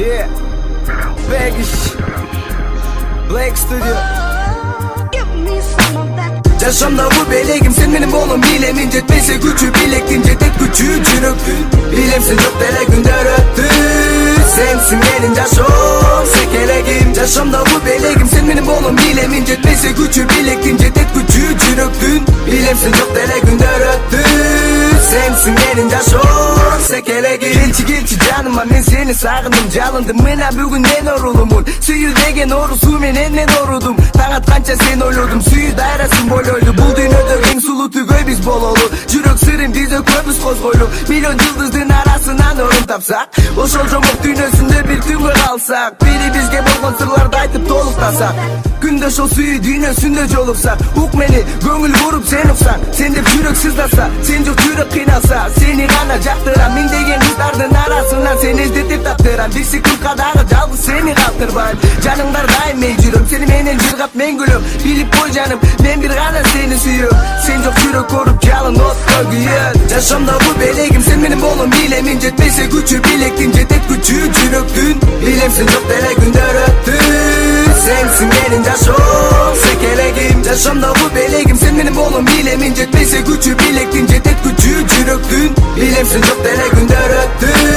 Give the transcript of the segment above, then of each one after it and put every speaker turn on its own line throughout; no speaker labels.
Yeah, Bagish Black Studio. Yaşamda bu beleğim sen benim oğlum, bilem incetmeyse gücü bilek incetet gücü cürüktün. Bilemsin yok dele günder öttün. Sensin benim yaşam sekeleğim. Yaşamda bu beleğim sen benim oğlum, bilem incetmeyse gücü bilek incetet gücü cürüktün. Bilemsin yok dele günder öttün. Sensin benim yaşam sekeleğim. Gelçi canıma men seni sağındım çalındım. Mena bugün en orulumun suyu degen orusu men en orudum. Taң atkança sen oylodum suyu dairasın boyloydu. Bul dünyada en sulu tügöy biz bololu. Jürök sırım bize köpüz kozgoylu. Milyon yıldızdın arasından orun tapsak. Oşol jomok dünyasında bir tüngö kalsak. Biri bizge bolgon sırlarda aytıp toluklasak. Günde şol suyu dünyasında joluksak. Uk meni göngül vurup sen uksan. Sen de jürök sızlasa, sen çok jürök kıynalsa. Seni gana jaktıran min degen kızlardın arasından. Sen ezdetip taptıran diksi kılkadağı жалгыз seni kaptırbayım. Canımlar daim men jürüm, seni menen jırgap men gülüm. Bilip koy canım, men bir gana seni suyum. Sen çok jürök korup calın otla güyün. Yaşamda bu beleğim sen benim oğlum, bilem incetmeyse gücü bilek incetet gücü cürüktün. Bilemsin çok dele günder öttün. Sensin benim yaşam sekeleğim. Yaşamda bu beleğim sen benim oğlum, bilem incetmeyse gücü bilek incetet gücü cürüktün. Bilemsin çok dele günder öttün.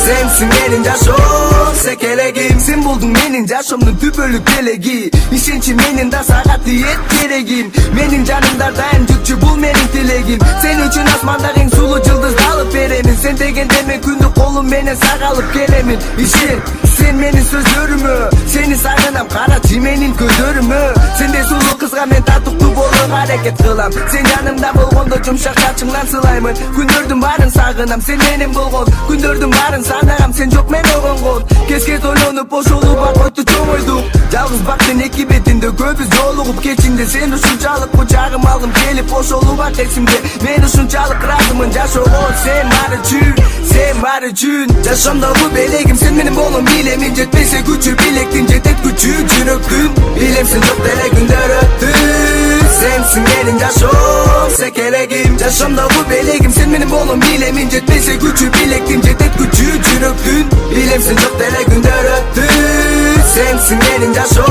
Sensin benim yaşam sekeleğim. Sen buldun menin yaşamın tüpölük deleği. İşinçi menin da sakat diyet gereğim. Menin canımda daim cükçü bul menin dileğim. Sen üçün asmanda en sulu yıldız alıp veremin. Sen degen demek günlük kolum mene sağalıp gelemin. İşin sen menin sözlerimi, seni sağınam kara çimenin gözörümü. Sen de sulu kızga men tatıklı bolup hareket kılam. Sen yanımda bolgonda cumşak saçыңdan sılayımın. Gündördüm barın sağınam sen menin bolgon. Gündördüm barın sanağam sen çok men oğun kol. Kes oylanıp boş olup akoytu çoğ oyduk. Жалгыз baktın iki betinde köpüz yoluğup geçinde. Sen uşunçalık kucağım aldım gelip boş olup bak esimde. Men uşunçalık razımın jaş oğun sen var üçün. Sen var üçün. Yaşamda bu beleğim sen benim oğlum, bilem incetmeyse gücü bilek incetet gücü cürüktün. Bilemsin çok dele günder öttün. Sensin benim yaşam sekeleğim. Yaşamda bu beleğim sen benim oğlum, bilem incetmeyse gücü bilek incetet gücü cürüktün. Bilemsin çok dele günder öttün. Sensin benim yaşam